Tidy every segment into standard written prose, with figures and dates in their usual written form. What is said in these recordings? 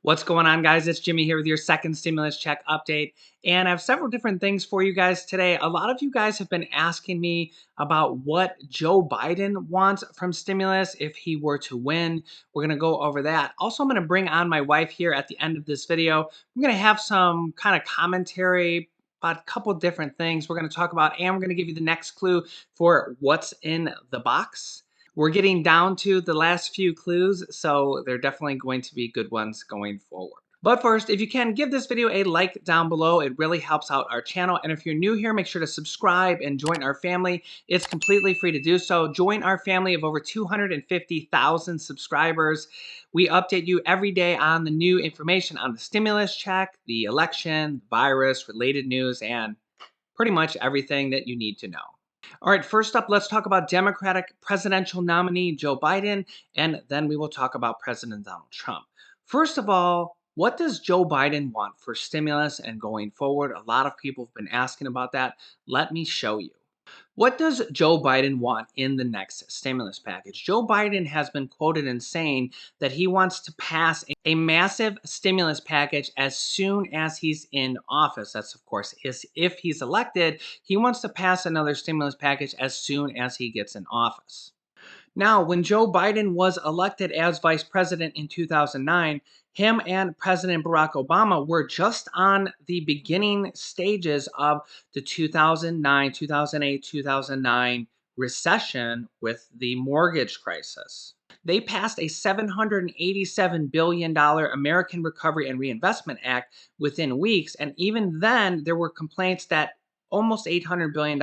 What's going on, guys? It's Jimmy here with your second stimulus check update. And I have several different things for you guys today. A lot of you guys have been asking me about what Joe Biden wants from stimulus if he were to win. We're going to go over that. Also, I'm going to bring on my wife here at the end of this video. We're going to have some kind of commentary about a couple different things we're going to talk about, and we're going to give you the next clue for what's in the box. We're getting down to the last few clues, so they're definitely going to be good ones going forward. But first, if you can, give this video a like down below. It really helps out our channel. And if you're new here, make sure to subscribe and join our family. It's completely free to do so. Join our family of over 250,000 subscribers. We update you every day on the new information on the stimulus check, the election, virus, related news, and pretty much everything that you need to know. All right, first up, let's talk about Democratic presidential nominee Joe Biden, and then we will talk about President Donald Trump. First of all, what does Joe Biden want for stimulus and going forward? A lot of people have been asking about that. Let me show you. What does Joe Biden want in the next stimulus package? Joe Biden has been quoted in saying that he wants to pass a massive stimulus package as soon as he's in office. That's, of course, if he's elected. He wants to pass another stimulus package as soon as he gets in office. Now, when Joe Biden was elected as vice president in 2009, him and President Barack Obama were just on the beginning stages of the 2009, 2008, 2009 recession with the mortgage crisis. They passed a $787 billion American Recovery and Reinvestment Act within weeks, and even then, there were complaints that almost $800 billion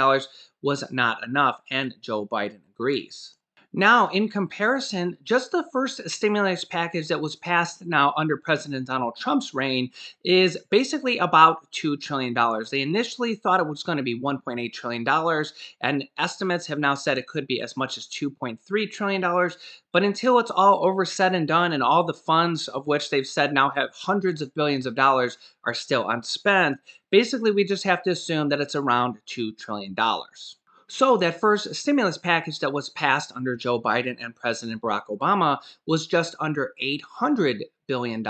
was not enough, and Joe Biden agrees. Now, in comparison, just the first stimulus package that was passed now under President Donald Trump's reign is basically about $2 trillion. They initially thought it was going to be $1.8 trillion, and estimates have now said it could be as much as $2.3 trillion. But until it's all over said and done, and all the funds of which they've said now have hundreds of billions of dollars are still unspent, basically we just have to assume that it's around $2 trillion. So that first stimulus package that was passed under Joe Biden and President Barack Obama was just under $800 billion.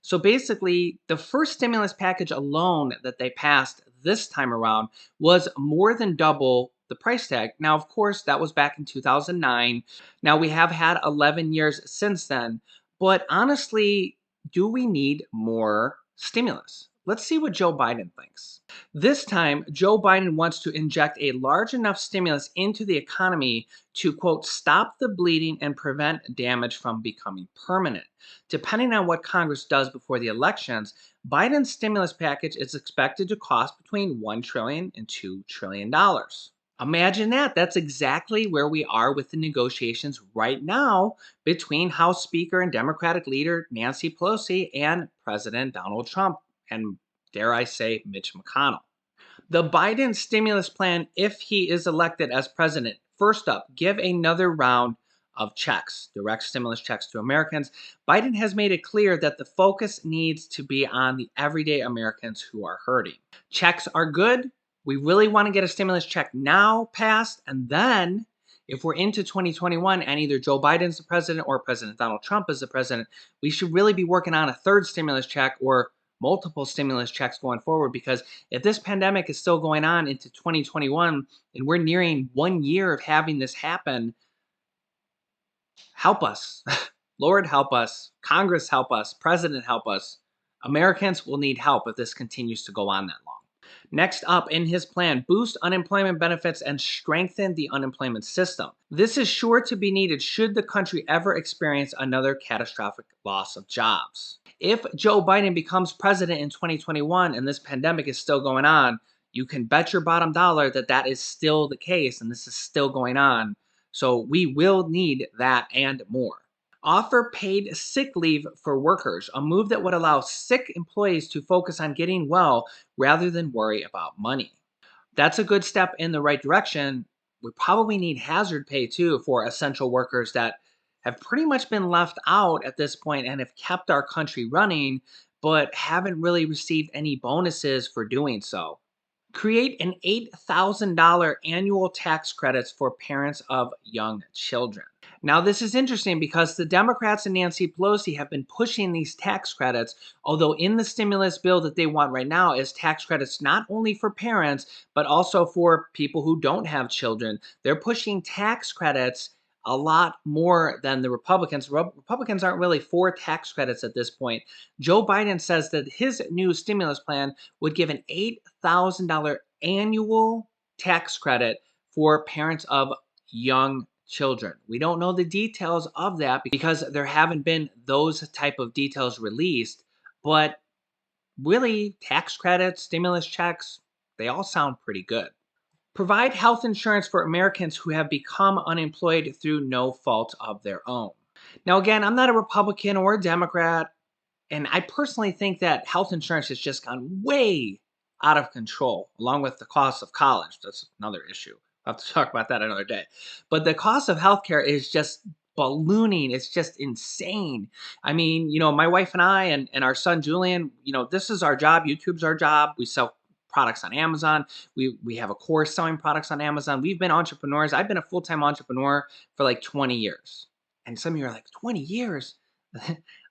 So basically, the first stimulus package alone that they passed this time around was more than double the price tag. Now, of course, that was back in 2009. Now, we have had 11 years since then. But honestly, do we need more stimulus? Let's see what Joe Biden thinks. This time, Joe Biden wants to inject a large enough stimulus into the economy to, quote, stop the bleeding and prevent damage from becoming permanent. Depending on what Congress does before the elections, Biden's stimulus package is expected to cost between $1 trillion and $2 trillion. Imagine that. That's exactly where we are with the negotiations right now between House Speaker and Democratic leader Nancy Pelosi and President Donald Trump, and dare I say, Mitch McConnell. The Biden stimulus plan, if he is elected as president, first up, give another round of checks, direct stimulus checks to Americans. Biden has made it clear that the focus needs to be on the everyday Americans who are hurting. Checks are good. We really want to get a stimulus check now passed, and then if we're into 2021 and either Joe Biden's the president or President Donald Trump is the president, we should really be working on a third stimulus check or multiple stimulus checks going forward, because if this pandemic is still going on into 2021 and we're nearing 1 year of having this happen, help us. Lord, help us. Congress, help us. President, help us. Americans will need help if this continues to go on that long. Next up in his plan, boost unemployment benefits and strengthen the unemployment system. This is sure to be needed should the country ever experience another catastrophic loss of jobs. If Joe Biden becomes president in 2021 and this pandemic is still going on, you can bet your bottom dollar that that is still the case and this is still going on. So we will need that and more. Offer paid sick leave for workers, a move that would allow sick employees to focus on getting well rather than worry about money. That's a good step in the right direction. We probably need hazard pay too for essential workers that have pretty much been left out at this point and have kept our country running, but haven't really received any bonuses for doing so. Create an $8,000 annual tax credits for parents of young children. Now, this is interesting because the Democrats and Nancy Pelosi have been pushing these tax credits, although in the stimulus bill that they want right now is tax credits not only for parents, but also for people who don't have children. They're pushing tax credits a lot more than the Republicans. Republicans aren't really for tax credits at this point. Joe Biden says that his new stimulus plan would give an $8,000 annual tax credit for parents of young children. We don't know the details of that because there haven't been those type of details released, but really tax credits, stimulus checks, they all sound pretty good. Provide health insurance for Americans who have become unemployed through no fault of their own. Now again, I'm not a Republican or a Democrat. And I personally think that health insurance has just gone way out of control, along with the cost of college. That's another issue. I'll have to talk about that another day. But the cost of healthcare is just ballooning. It's just insane. I mean, my wife and I and our son Julian, this is our job. YouTube's our job. We sell products on Amazon. We have a course selling products on Amazon. We've been entrepreneurs. I've been a full-time entrepreneur for like 20 years. And some of you are like, 20 years?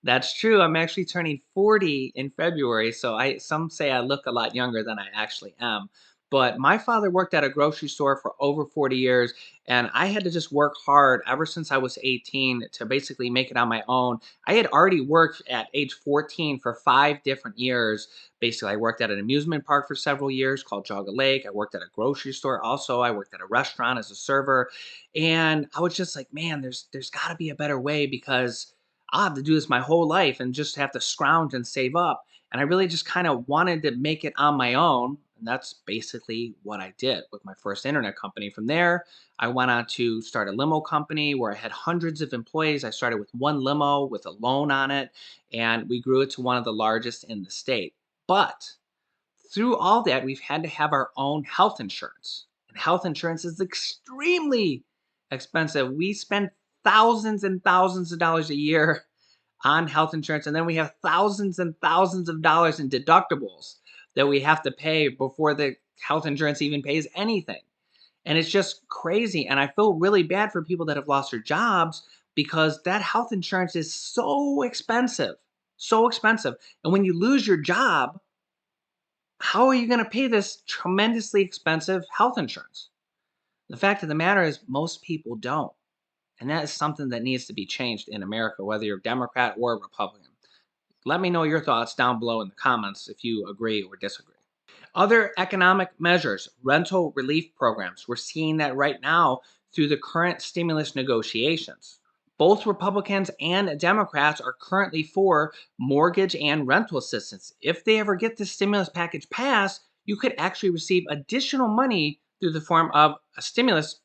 That's true. I'm actually turning 40 in February, so some say I look a lot younger than I actually am. But my father worked at a grocery store for over 40 years, and I had to just work hard ever since I was 18 to basically make it on my own. I had already worked at age 14 for 5 different years. Basically, I worked at an amusement park for several years called Jogga Lake. I worked at a grocery store also. I worked at a restaurant as a server. And I was just like, man, there's got to be a better way because I'll have to do this my whole life and just have to scrounge and save up. And I really just kind of wanted to make it on my own. And that's basically what I did with my first internet company. From there, I went on to start a limo company where I had hundreds of employees. I started with one limo with a loan on it, and we grew it to one of the largest in the state. But through all that, we've had to have our own health insurance. And health insurance is extremely expensive. We spend thousands and thousands of dollars a year on health insurance. And then we have thousands and thousands of dollars in deductibles that we have to pay before the health insurance even pays anything. And it's just crazy. And I feel really bad for people that have lost their jobs because that health insurance is so expensive. So expensive. And when you lose your job, how are you going to pay this tremendously expensive health insurance? The fact of the matter is, most people don't. And that is something that needs to be changed in America, whether you're Democrat or Republican. Let me know your thoughts down below in the comments if you agree or disagree. Other economic measures, rental relief programs. We're seeing that right now through the current stimulus negotiations. Both Republicans and Democrats are currently for mortgage and rental assistance. If they ever get this stimulus package passed, you could actually receive additional money through the form of a stimulus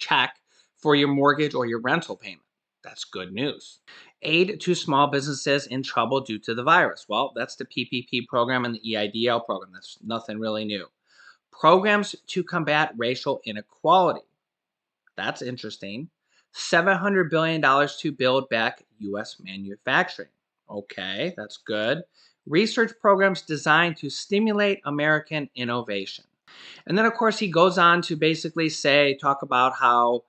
check for your mortgage or your rental payment. That's good news. Aid to small businesses in trouble due to the virus. Well, that's the PPP program and the EIDL program. That's nothing really new. Programs to combat racial inequality. That's interesting. $700 billion to build back U.S. manufacturing. Okay, that's good. Research programs designed to stimulate American innovation. And then, of course, he goes on to basically talk about how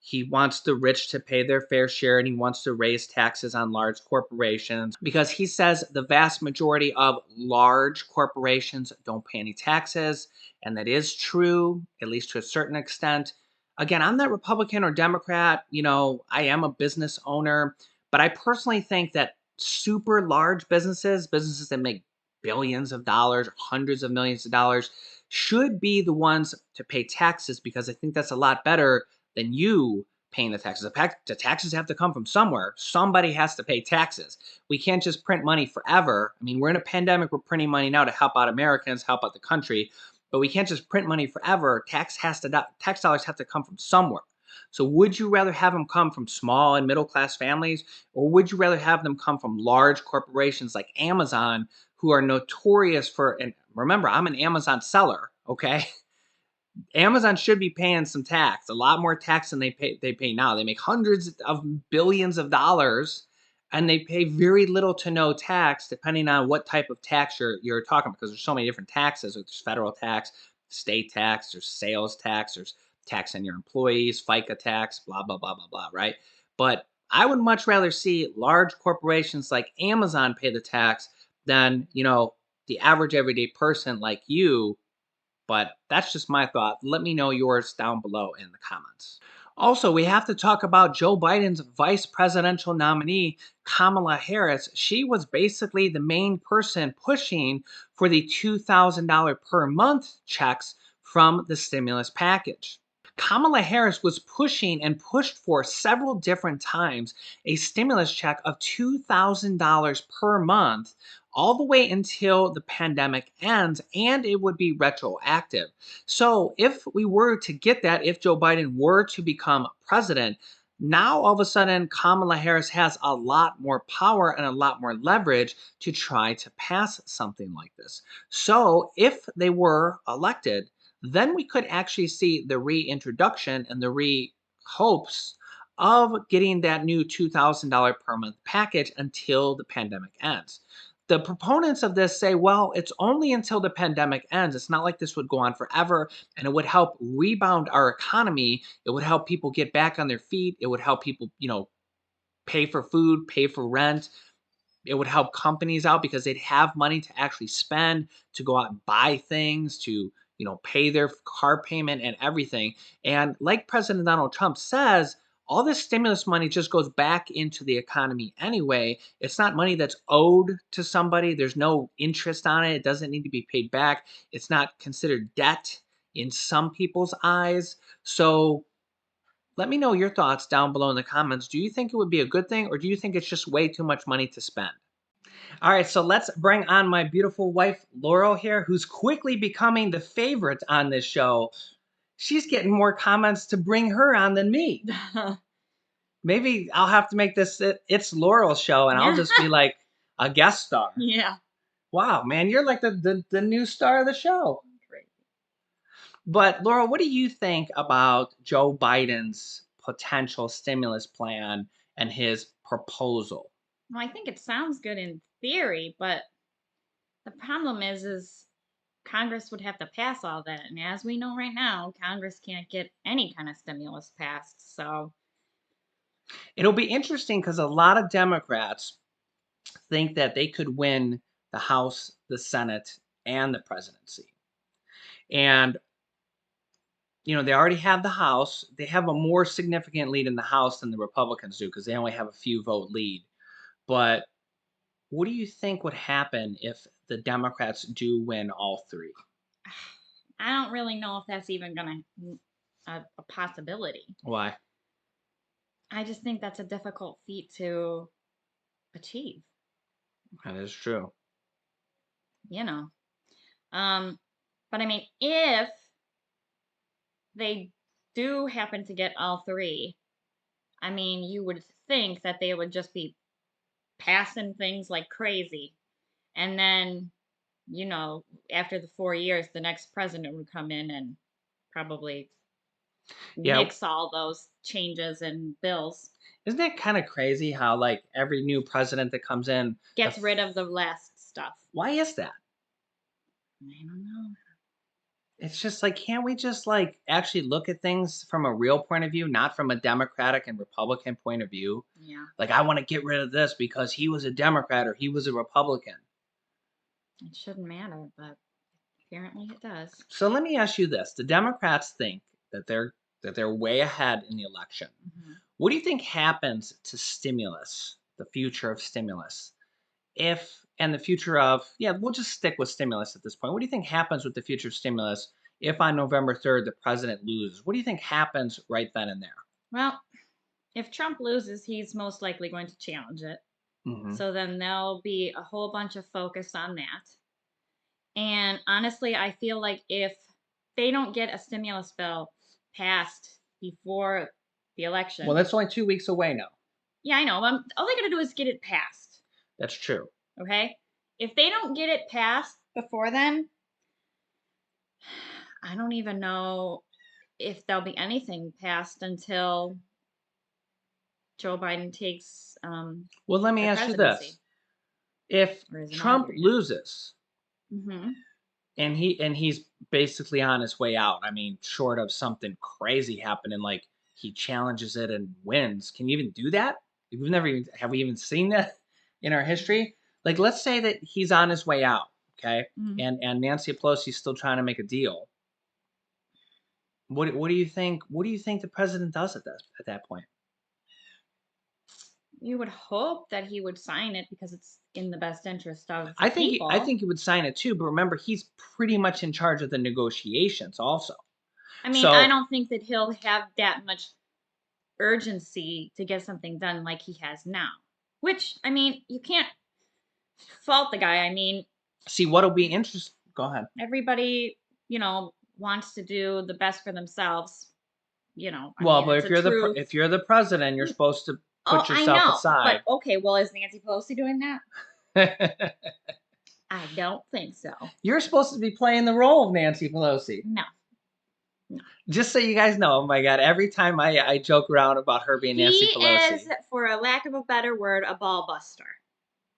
he wants the rich to pay their fair share and he wants to raise taxes on large corporations because he says the vast majority of large corporations don't pay any taxes. And that is true, at least to a certain extent. Again, I'm not Republican or Democrat. I am a business owner, but I personally think that super large businesses that make billions of dollars, hundreds of millions of dollars, should be the ones to pay taxes because I think that's a lot better than you paying the taxes. The taxes have to come from somewhere. Somebody has to pay taxes. We can't just print money forever. I mean, we're in a pandemic. We're printing money now to help out Americans, help out the country, but we can't just print money forever. Tax dollars have to come from somewhere. So would you rather have them come from small and middle class families, or would you rather have them come from large corporations like Amazon, who are notorious for, and remember, I'm an Amazon seller, okay? Amazon should be paying some tax, a lot more tax than they pay now. They make hundreds of billions of dollars, and they pay very little to no tax, depending on what type of tax you're talking about. Because there's so many different taxes. There's federal tax, state tax, there's sales tax, there's tax on your employees, FICA tax, blah, blah, blah, blah, blah, right? But I would much rather see large corporations like Amazon pay the tax than, the average everyday person like you. But that's just my thought. Let me know yours down below in the comments. Also, we have to talk about Joe Biden's vice presidential nominee, Kamala Harris. She was basically the main person pushing for the $2,000 per month checks from the stimulus package. Kamala Harris was pushing and pushed for several different times a stimulus check of $2,000 per month all the way until the pandemic ends, and it would be retroactive. So, if we were to get that, if Joe Biden were to become president, now all of a sudden Kamala Harris has a lot more power and a lot more leverage to try to pass something like this. So, if they were elected, then we could actually see the reintroduction and the hopes of getting that new $2,000 per month package until the pandemic ends. The proponents of this say, well, it's only until the pandemic ends. It's not like this would go on forever, and it would help rebound our economy. It would help people get back on their feet. It would help people, pay for food, pay for rent. It would help companies out because they'd have money to actually spend, to go out and buy things, to pay their car payment and everything. And like President Donald Trump says, all this stimulus money just goes back into the economy anyway. It's not money that's owed to somebody. There's no interest on it. It doesn't need to be paid back. It's not considered debt in some people's eyes. So let me know your thoughts down below in the comments. Do you think it would be a good thing, or do you think it's just way too much money to spend? All right, so let's bring on my beautiful wife, Laurel, here, who's quickly becoming the favorite on this show. She's getting more comments to bring her on than me. Maybe I'll have to make this It's Laurel's show, and I'll just be like a guest star. Yeah. Wow, man, you're like the new star of the show. Great. But Laurel, what do you think about Joe Biden's potential stimulus plan and his proposal? Well, I think it sounds good in theory, but the problem is Congress would have to pass all that, and as we know right now, Congress can't get any kind of stimulus passed. So It'll be interesting because a lot of Democrats think that they could win the House, the Senate, and the presidency. And, they already have the House. They have a more significant lead in the House than the Republicans do because they only have a few vote lead. But what do you think would happen if the Democrats do win all three? I don't really know if that's even gonna a possibility. Why? I just think that's a difficult feat to achieve. That is true. You know, but I mean, if they do happen to get all three, I mean, you would think that they would just be passing things like crazy. And then, after the 4 years, the next president would come in and probably Yeah. nix all those changes and bills. Isn't it kind of crazy how, like, every new president that comes in Gets rid of the last stuff. Why is that? I don't know. It's just like, can't we just like actually look at things from a real point of view, not from a Democratic and Republican point of view? Yeah. Like, I want to get rid of this because he was a Democrat or he was a Republican. It shouldn't matter, but apparently it does. So let me ask you this: the Democrats think that they're way ahead in the election. Mm-hmm. What do you think happens to stimulus, the future of stimulus, and the future of, we'll just stick with stimulus at this point. What do you think happens with the future of stimulus if on November 3rd the president loses? What do you think happens right then and there? Well, if Trump loses, he's most likely going to challenge it. Mm-hmm. So then there'll be a whole bunch of focus on that. And honestly, I feel like if they don't get a stimulus bill passed before the election. Well, that's only 2 weeks away now. Yeah, I know. All they got to do is get it passed. That's true. Okay? If they don't get it passed before then, I don't even know if there'll be anything passed until Joe Biden takes Well, let me ask you this. If Trump loses, mm-hmm. And he's basically on his way out. I mean, short of something crazy happening, like he challenges it and wins. Can you even do that? We've never even have we even seen that in our history? Like, let's say that he's on his way out, okay, Mm. and Nancy Pelosi's still trying to make a deal. What do you think? What do you think the president does at that point? You would hope that he would sign it because it's in the best interest of the I people. think he would sign it too, but remember, he's pretty much in charge of the negotiations also. I mean, I So don't think that he'll have that much urgency to get something done like he has now. Which, I mean, you can't fault the guy. I mean, see what'll be interesting. Go ahead. everybody, wants to do the best for themselves. I Well, mean, but it's a truth. if you're the president, you're Mm. supposed to Oh, put I yourself know. But aside. okay, well, is Nancy Pelosi doing that? I don't think so. You're supposed to be playing the role of Nancy Pelosi. No, no. Just so you guys know, oh my God, every time I joke around about her being He Nancy is, Pelosi, for a lack of a better word, a ball buster.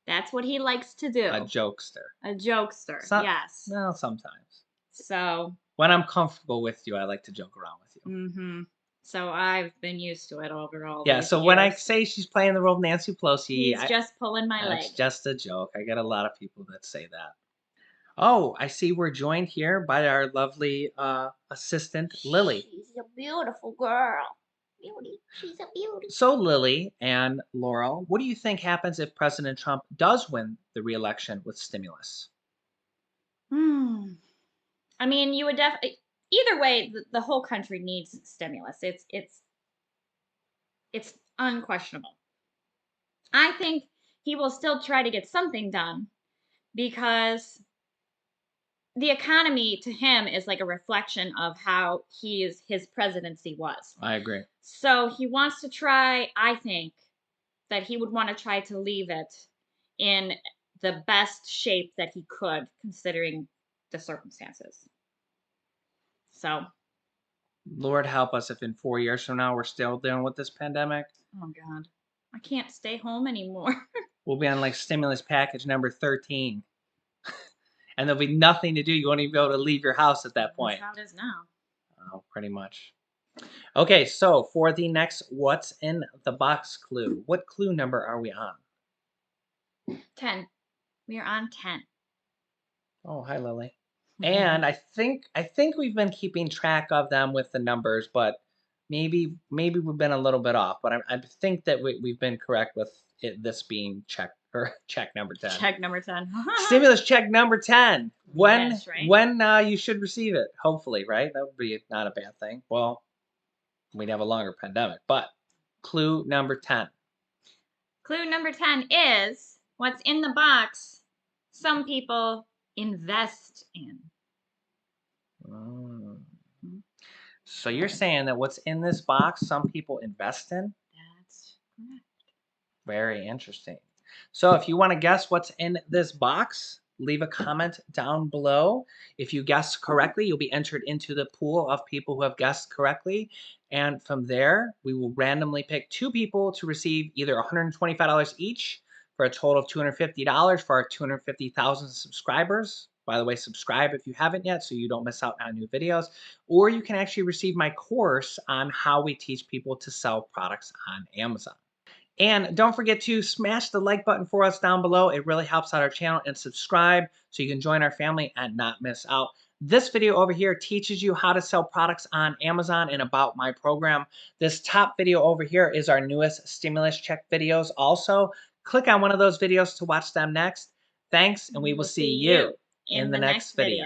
That's what he likes to a do. jokester. A jokester, So, yes. well, sometimes. So, When I'm comfortable with you, I like to joke around with you. mm-hmm. So I've been used to it over all Yeah, these so when I years. say she's playing the role of Nancy Pelosi, He's just pulling my it's leg. just a joke. I get a lot of people that say that. Oh, I see we're joined here by our lovely assistant, Lily. She's a beautiful girl. Beauty. She's a beauty. So, Lily and Laurel, what do you think happens if President Trump does win the re-election with stimulus? Hmm. I mean, you would definitely. Either way, the whole country needs stimulus. It's unquestionable. I think he will still try to get something done because the economy to him is like a reflection of how his presidency was. I agree. So he wants to try, I think, that he would want to try to leave it in the best shape that he could, considering the circumstances. So, Lord help us if in 4 years from now we're still dealing with this pandemic. oh God, I can't stay home anymore. We'll be on like stimulus package number 13. And there'll be nothing to do. You won't even be able to leave your house at that That's point. how it is now. Oh, pretty much. Okay, so for the next What's in the Box clue, what clue number are we on? 10. We are on 10. Oh, hi, Lily. And I think we've been keeping track of them with the numbers, but maybe we've been a little bit off. But I think that we've been correct with this being check or check number 10. Check number 10. Stimulus check number 10. Yes, right? When you should receive it, hopefully, right? That would be not a bad thing. Well, we'd have a longer pandemic, but clue number 10. Clue number 10 is what's in the box some people invest in. Mm. Hmm, So you're saying that what's in this box, some people invest in? That's correct. Very interesting. So if you want to guess what's in this box, leave a comment down below. If you guess correctly, you'll be entered into the pool of people who have guessed correctly. And from there, we will randomly pick 2 people to receive either $125 each for a total of $250 for our 250,000 subscribers. By the way, subscribe if you haven't yet so you don't miss out on new videos. Or you can actually receive my course on how we teach people to sell products on Amazon. And don't forget to smash the like button for us down below. It really helps out our channel, and subscribe so you can join our family and not miss out. This video over here teaches you how to sell products on Amazon and about my program. This top video over here is our newest stimulus check videos. Also, click on one of those videos to watch them next. Thanks, and we will see you in the next video.